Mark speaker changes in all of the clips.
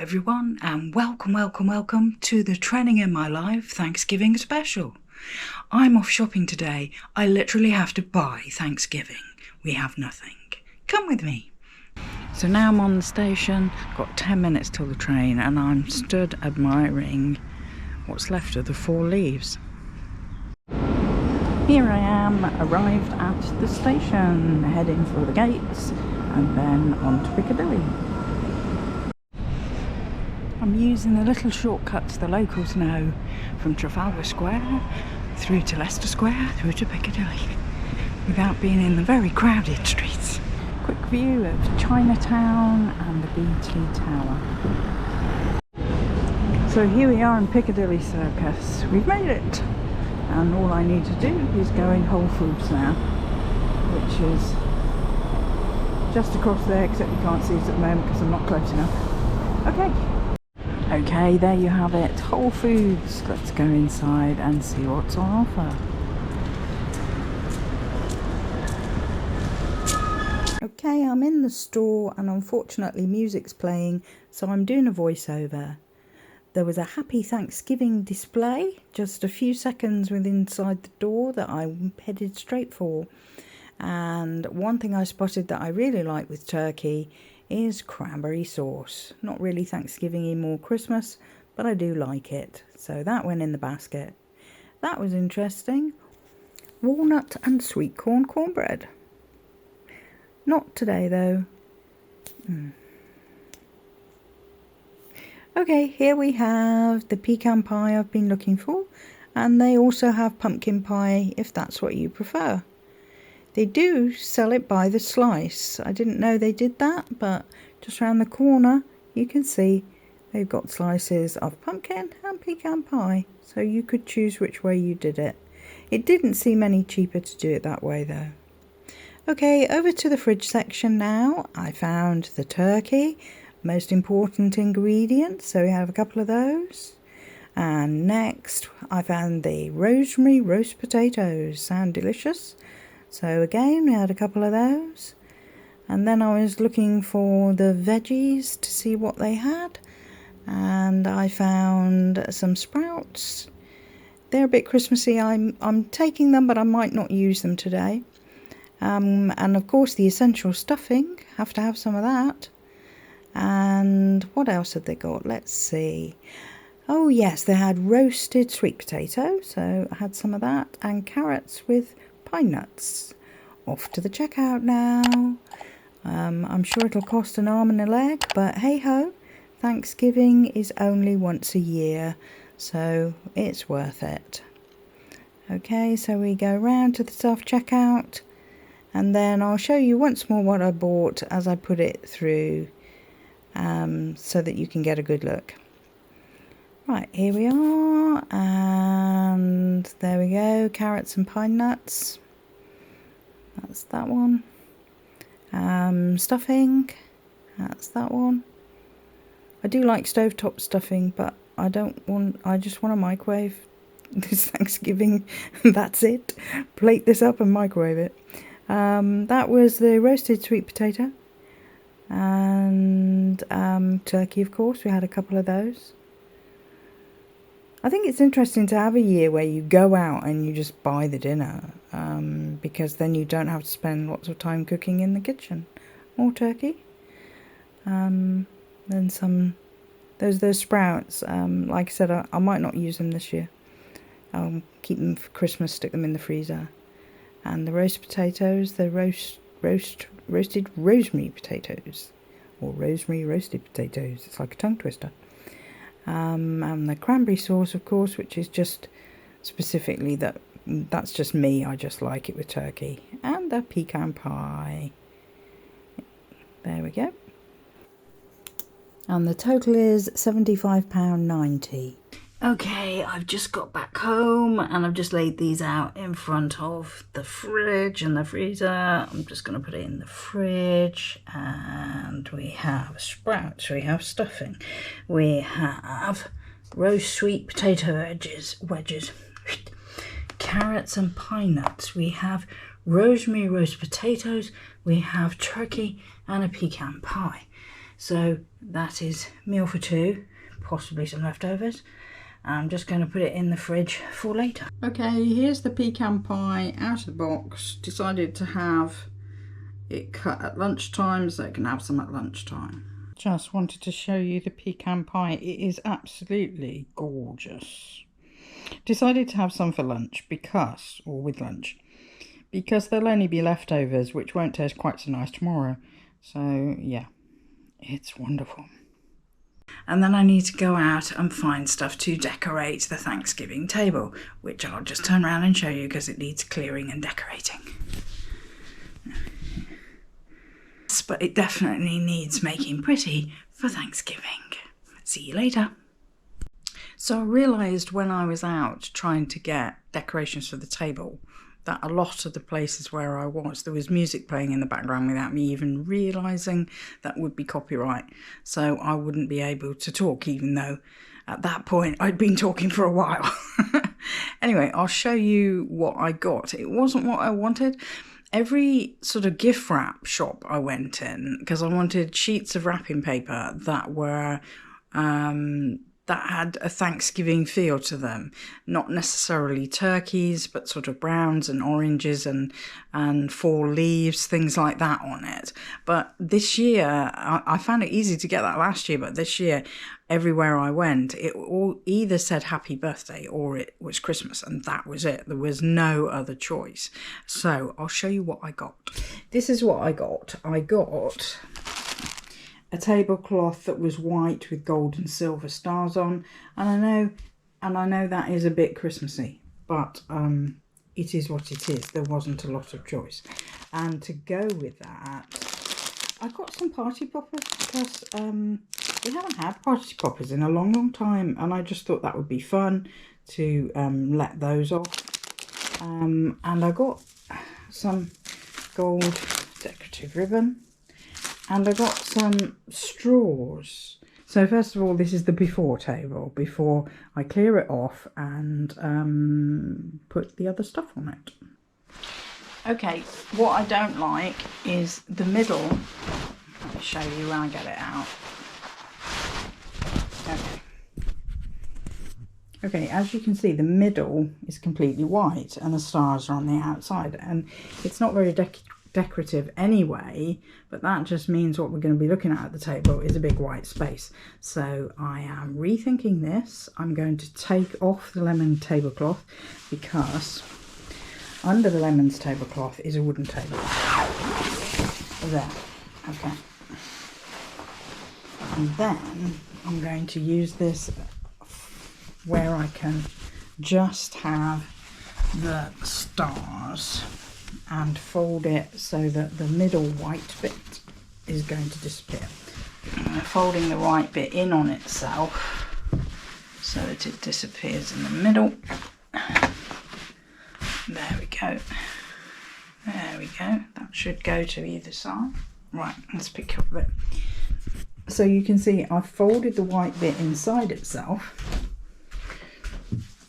Speaker 1: everyone, and welcome to the Training in My Life Thanksgiving special. I'm off shopping today. I literally have to buy Thanksgiving. We have nothing. Come with me. So now I'm on the station, got 10 minutes till the train, and I'm stood admiring what's left of the fall leaves. Here I am, arrived at the station, heading for the gates and then on to Piccadilly. I'm using a little shortcut the locals know, from Trafalgar Square through to Leicester Square through to Piccadilly, without being in the very crowded streets. Quick view of Chinatown and the BT Tower. So here we are in Piccadilly Circus. We've made it, and all I need to do is go in Whole Foods now, which is just across there, except you can't see it at the moment because I'm not close enough. Okay, there you have it, Whole Foods. Let's go inside and see what's on offer. Okay, I'm in the store and unfortunately music's playing, so I'm doing a voiceover. There was a Happy Thanksgiving display just a few seconds inside the door that I headed straight for. And one thing I spotted that I really like with turkey is cranberry sauce. Not really Thanksgiving-y, more Christmas, but I do like it. So that went in the basket. That was interesting. Walnut and sweet corn cornbread. Not today though. Okay, here we have the pecan pie I've been looking for, and they also have pumpkin pie if that's what you prefer. They do sell it by the slice. I didn't know they did that, but just around the corner you can see they've got slices of pumpkin and pecan pie, so you could choose which way you did it. It didn't seem any cheaper to do it that way though. Okay, over to the fridge section now. I found the turkey, most important ingredient, so we have a couple of those. And next I found the rosemary roast potatoes. Sound delicious. So again, we had a couple of those. And then I was looking for the veggies to see what they had. And I found some sprouts. They're a bit Christmassy. I'm taking them, but I might not use them today. And of course the essential stuffing. Have to have some of that. And what else had they got? Let's see. Oh yes, they had roasted sweet potato. So I had some of that. And carrots with pine nuts. Off to the checkout now. I'm sure it'll cost an arm and a leg, but hey ho, Thanksgiving is only once a year, so it's worth it. Okay, so we go round to the self checkout, and then I'll show you once more what I bought as I put it through, so that you can get a good look. Right, here we are, and there we go, carrots and pine nuts. That's that one. Stuffing, that's that one. I do like stovetop stuffing, but I just want a microwave this Thanksgiving. That's it. Plate this up and microwave it. That was the roasted sweet potato. And turkey, of course. We had a couple of those. I think it's interesting to have a year where you go out and you just buy the dinner, because then you don't have to spend lots of time cooking in the kitchen. More turkey. Then some, those sprouts, like I said, I might not use them this year. I'll keep them for Christmas, stick them in the freezer. And the roast potatoes, the roasted rosemary potatoes, or rosemary roasted potatoes. It's like a tongue twister. And the cranberry sauce, of course, which is just specifically that's just me. I just like it with turkey. And the pecan pie. There we go. And the total is £75.90. Okay, I've just got back home and I've just laid these out in front of the fridge and the freezer. I'm just going to put it in the fridge. And we have sprouts, we have stuffing, we have roast sweet potato wedges, carrots and pine nuts, we have rosemary roast potatoes, we have turkey and a pecan pie. So that is meal for two, possibly some leftovers. I'm just going to put it in the fridge for later. Okay, here's the pecan pie out of the box. Decided to have it cut at lunchtime so I can have some at lunchtime. Just wanted to show you the pecan pie. It is absolutely gorgeous. Decided to have some for lunch because, or with lunch, because there'll only be leftovers which won't taste quite so nice tomorrow. So yeah, it's wonderful. And then I need to go out and find stuff to decorate the Thanksgiving table, which I'll just turn around and show you because it needs clearing and decorating. But it definitely needs making pretty for Thanksgiving. See you later. So I realised when I was out trying to get decorations for the table that a lot of the places where I was, there was music playing in the background without me even realising that would be copyright. So I wouldn't be able to talk, even though at that point I'd been talking for a while. Anyway, I'll show you what I got. It wasn't what I wanted. Every sort of gift wrap shop I went in, because I wanted sheets of wrapping paper that were that had a Thanksgiving feel to them, not necessarily turkeys, but sort of browns and oranges and fall leaves, things like that on it. But this year, I found it easy to get that last year, but this year, everywhere I went, it all either said happy birthday or it was Christmas, and that was it. There was no other choice. So I'll show you what I got. This is what I got. I got a tablecloth that was white with gold and silver stars on, and I know that is a bit Christmassy, but it is what it is. There wasn't a lot of choice. And to go with that, I got some party poppers because we haven't had party poppers in a long time, and I just thought that would be fun to let those off. And I got some gold decorative ribbon, and I got some straws. So first of all, this is the before table, before I clear it off and put the other stuff on it. Okay, what I don't like is the middle. Let me show you when I get it out. Okay, as you can see, the middle is completely white and the stars are on the outside, and it's not very decorative anyway, but that just means what we're going to be looking at the table is a big white space. So I am rethinking this. I'm going to take off the lemon tablecloth because under the lemons tablecloth is a wooden table. There, okay. And then I'm going to use this where I can just have the stars and fold it so that the middle white bit is going to disappear. I'm folding the white bit in on itself so that it disappears in the middle. There we go. There we go. That should go to either side. Right, let's pick up a bit. So you can see I've folded the white bit inside itself.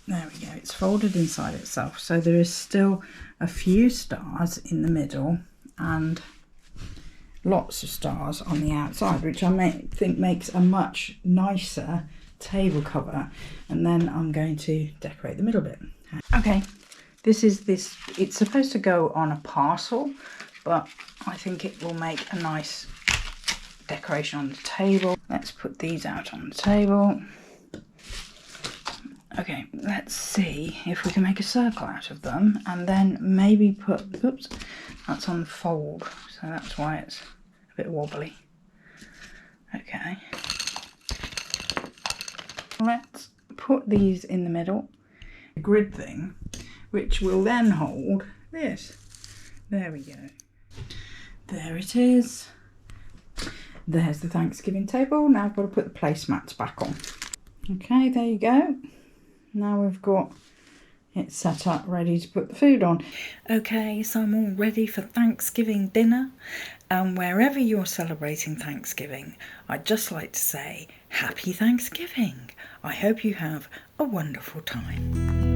Speaker 1: There we go, it's folded inside itself. So there is still a few stars in the middle and lots of stars on the outside, which I think makes a much nicer table cover. And then I'm going to decorate the middle bit. Okay, it's supposed to go on a parcel, but I think it will make a nice decoration on the table. Let's put these out on the table. Okay, let's see if we can make a circle out of them and then maybe put, oops, that's on the fold, so that's why it's a bit wobbly. Okay. Let's put these in the middle, a grid thing, which will then hold this. There we go. There it is. There's the Thanksgiving table. Now I've got to put the placemats back on. Okay, there you go. Now we've got it set up, ready to put the food on. Okay, so I'm all ready for Thanksgiving dinner. And wherever you're celebrating Thanksgiving, I'd just like to say Happy Thanksgiving. I hope you have a wonderful time.